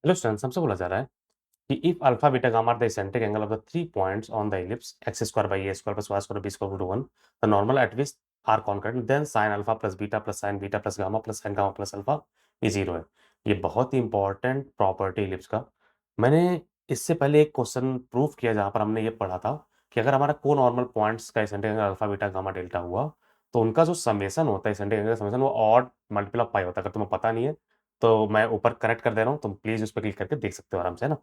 Hello students, हमसे बोला जा रहा है कि if alpha beta gamma are the eccentric angle of the three points on the ellipse X square by A square plus Y square B square to 1 the normal at which are concurrent then sine alpha plus sine gamma plus alpha ये zero है। ये बहुत ही important property ellipse का। मैंने इससे पहले एक question prove किया जहां पर हमने ये पढ़ा था कि अगर हमारा को नॉर्मल पॉइंट्स का eccentric angle alpha beta gamma delta हुआ तो उनका जो समेसन होता है इसेंट्रिक एंगल समेसन वो ऑड मल्टीपल ऑफ पाई होता है। अगर तुम्हें पता नहीं है तो मैं ऊपर करेक्ट कर दे रहा हूँ, तुम प्लीज़ उस पे क्लिक करके देख सकते हो आराम से, है ना?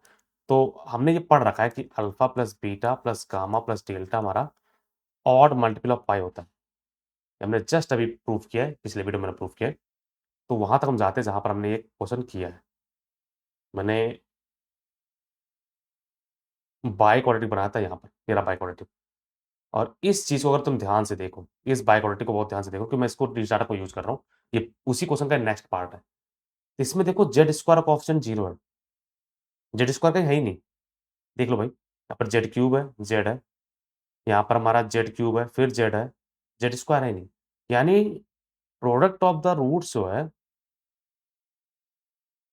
तो हमने ये पढ़ रखा है कि alpha plus beta plus gamma plus delta हमारा ऑड मल्टीपल ऑफ पाई होता है। हमने जस्ट अभी प्रूव किया है, पिछले वीडियो में मैंने प्रूव किया है। तो वहाँ तक हम जाते हैं जहाँ पर हमने ये क्वेश्चन किया है। मैंने बाई क्वाड्रेटिक बनाया था यहाँ पर, ये रहा बाई क्वाड्रेटिक। और इस चीज़ को अगर तुम ध्यान से देखो, इस बाई क्वाड्रेटिक को बहुत ध्यान से देखो कि मैं इसको डिजिट डाटा को यूज़ कर रहा हूँ। ये उसी क्वेश्चन का नेक्स्ट पार्ट है। इसमें देखो जेड स्क्वायर कोएफ़िशिएंट 0 है। जेड स्क्वायर कहीं है ही नहीं। देख लो भाई, यहाँ पर जेड क्यूब है, जेड है। यहाँ पर हमारा जेड क्यूब है, फिर जेड है, जेड स्क्वायर है नहीं। यानी प्रोडक्ट ऑफ द रूट्स जो है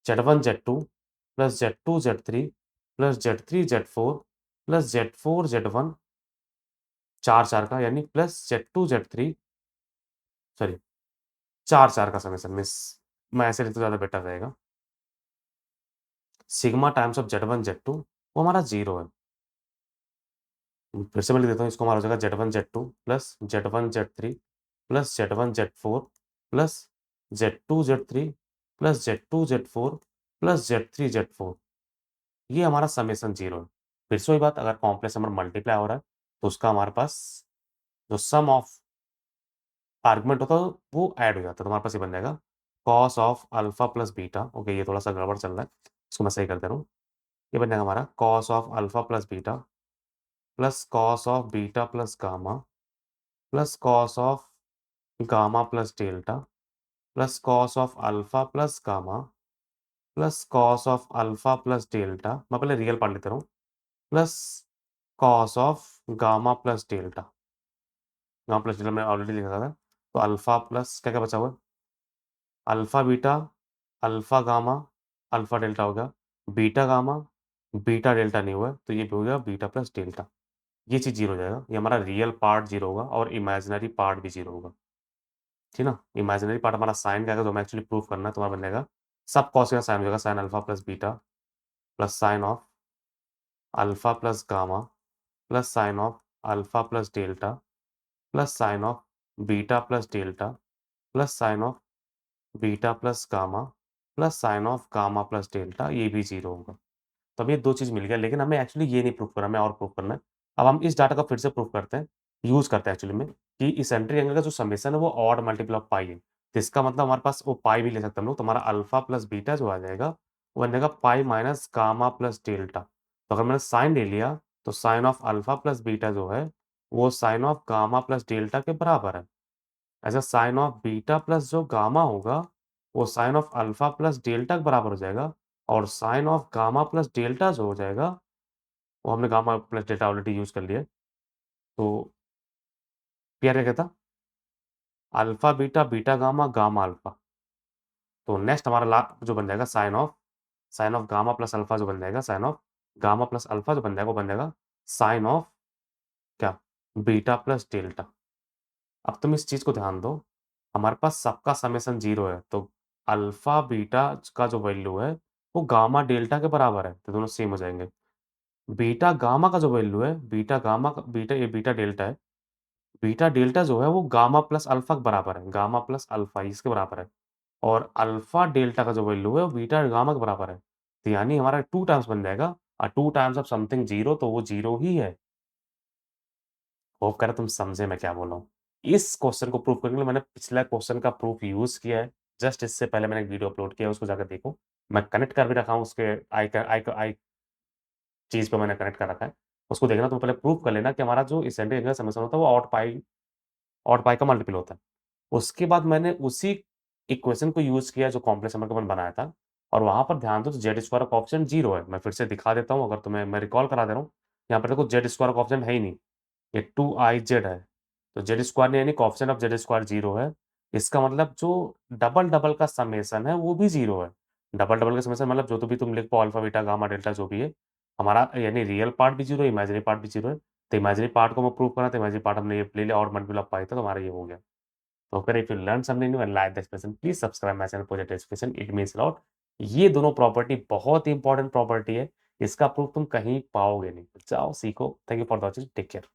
Z1 Z2 plus Z2 Z3 plus Z3 Z4 plus Z4 Z1 4 का यानी प्लस Z2 Z3 सॉरी 4 का समेसन मिस मैं ऐसे लिखता तो ज़्यादा बेटर रहेगा। Sigma times of Z1 Z2 वो हमारा 0 है। फिर से मैं लिख देता हूँ, इसको हमारा हो जाएगा Z1 Z2 plus Z1 Z3 plus Z1 Z4 plus Z2 Z3 plus Z2 Z4 plus Z3 Z4 ये हमारा समेसन 0 है। फिर से वही बात, अगर कॉम्प्लेक्स नंबर मल्टीप्लाई हो रहा है तो उसका हमारे पास जो सम ऑफ आर्गुमेंट होता है वो ऐड हो जाता है। तो हमारे पास ये बन जाएगा cos of alpha plus beta. Okay, ये थोड़ा सा गड़बड़ चल रहा है, इसको मैं सही कर दे रहा हूँ। ये बन जाएगा हमारा cos of alpha plus beta plus cos of beta plus gamma plus cos of gamma plus delta plus cos of alpha plus gamma plus cos of alpha plus delta. मैं पहले रियल पार्ट लेता हूँ, plus cos of gamma plus delta. Gamma plus delta मैंने already लिखा था। तो alpha plus क्या क्या बचा हुआ है, alpha beta, alpha gamma, alpha delta हो गया, बीटा गामा, बीटा डेल्टा नहीं हुआ है, तो ये भी हो गया बीटा प्लस डेल्टा। ये चीज़ 0 हो जाएगा। ये हमारा रियल पार्ट 0 होगा और इमेजिनरी पार्ट भी 0 होगा। ठीक ना? इमेजिनरी पार्ट हमारा साइन का आएगा, जो हमें एक्चुअली प्रूव करना है, तो हमारा बन जाएगा सब कॉस का साइन हो जाएगा, sign alpha plus beta plus sign of alpha plus gamma plus sign of alpha plus delta plus sign of beta plus delta plus sign of beta plus gamma plus sign of gamma plus delta, ये भी 0 होगा। तो अब ये 2 चीज़ मिल गया, लेकिन हमें actually ये नहीं प्रूव करना, हमें और प्रूव करना है। अब हम इस डाटा को फिर से प्रूव करते हैं, यूज़ करते हैं एक्चुअली में कि इसेंट्रिक एंगल का जो समेशन है वो ऑड मल्टीपल ऑफ पाई है। तो इसका मतलब हमारे पास वो पाई भी ले सकते हैं हम लोग, तो हमारा अल्फा प्लस बीटा जो आ जाएगा, वो बन जाएगा pi minus gamma plus delta. तो अगर मैंने साइन ले लिया, तो sine of alpha plus beta जो है, वो sine of gamma plus delta के बराबर है। ऐसा साइन ऑफ बीटा प्लस जो गामा होगा, वो sine of alpha plus delta के बराबर हो जाएगा और sine of gamma plus delta जो हो जाएगा, वो हमने gamma plus delta already use कर लिया है। तो पीआर क्या कहता? Alpha beta, beta gamma, gamma alpha. तो नेक्स्ट हमारा जो बन जाएगा sine of gamma plus alpha जो बन जाएगा, sine of gamma plus alpha जो बन जाएगा, वो बन जाएगा साइन ऑफ क्या? Beta plus delta. अब तुम इस चीज़ को ध्यान दो, हमारे पास सबका समेशन 0 है, तो अल्फ़ा, बीटा का जो वैल्यू है, वो गामा डेल्टा के बराबर है, तो दोनों सेम हो जाएँगे। बीटा गामा का जो वैल्यू है, बीटा गामा का बीटा ये बीटा डेल्टा है। बीटा डेल्टा जो है, वो गामा प्लस अल्फ़ा के बराबर है, गामा प्लस अल्फ़ा इसके बराबर है और अल्फ़ा डेल्टा का जो वैल्यू है, वो बीटा गामा के बराबर है। तो यानी हमारा 2 टाइम्स बन जाएगा 2 टाइम्स ऑफ समथिंग 0 तो वो 0 ही है। होप कर तुम समझे मैं क्या बोल रहा हूँ। इस क्वेश्चन को प्रूव करने के लिए मैंने पिछला क्वेश्चन का प्रूफ यूज़ किया है। जस्ट इससे पहले मैंने एक वीडियो अपलोड किया है, उसको जाकर देखो। मैं कनेक्ट कर भी रखा हूँ उसके आई चीज़ पे मैंने कनेक्ट कर रखा है। उसको देखना तो पहले प्रूव कर लेना कि हमारा जो इसेंट्रिक एंगल समेशन होता है वो ऑड पाई का मल्टीपल होता है। उसके बाद मैंने उसी इक्वेशन को यूज़ किया जो कॉम्प्लेक्स नंबर का मैंने बनाया था और वहाँ पर ध्यान दो तो जेड स्क्वायर का ऑप्शन 0 है। मैं फिर से दिखा देता हूँ, अगर तुम्हें मैं रिकॉल करा दे रहा हूँ। यहाँ पर देखो जेड स्क्वायर का ऑप्शन है ही नहीं। ये 2iz है। तो जेड स्क्वायर नहीं यानी कोएफ़िशिएंट ऑफ जेड स्क्वायर 0 है। इसका मतलब जो डबल-डबल का समेशन है वो भी 0 है। डबल डबल का समेशन मतलब जो तो भी तुम लिख पाओ, अल्फा बीटा गामा डेल्टा जो भी है हमारा, यानी रियल पार्ट भी जीरो है, इमेजिनरी पार्ट भी जीरो है। तो इमेजिनरी पार्ट को हमें प्रूव करना, तो इमेजिनरी पार्ट हमने ये ले लिया और मल्टीपल ऑफ पाई था, तो हमारा ये हो गया। तो फिर if you learn something new and like the expression, please subscribe my channel project education, it means a lot. ये दोनों प्रॉपर्टी बहुत ही इंपॉर्टेंट प्रॉपर्टी है, इसका प्रूफ तुम कहीं पाओगे नहीं। जाओ सीखो। Thank you for watching, take care.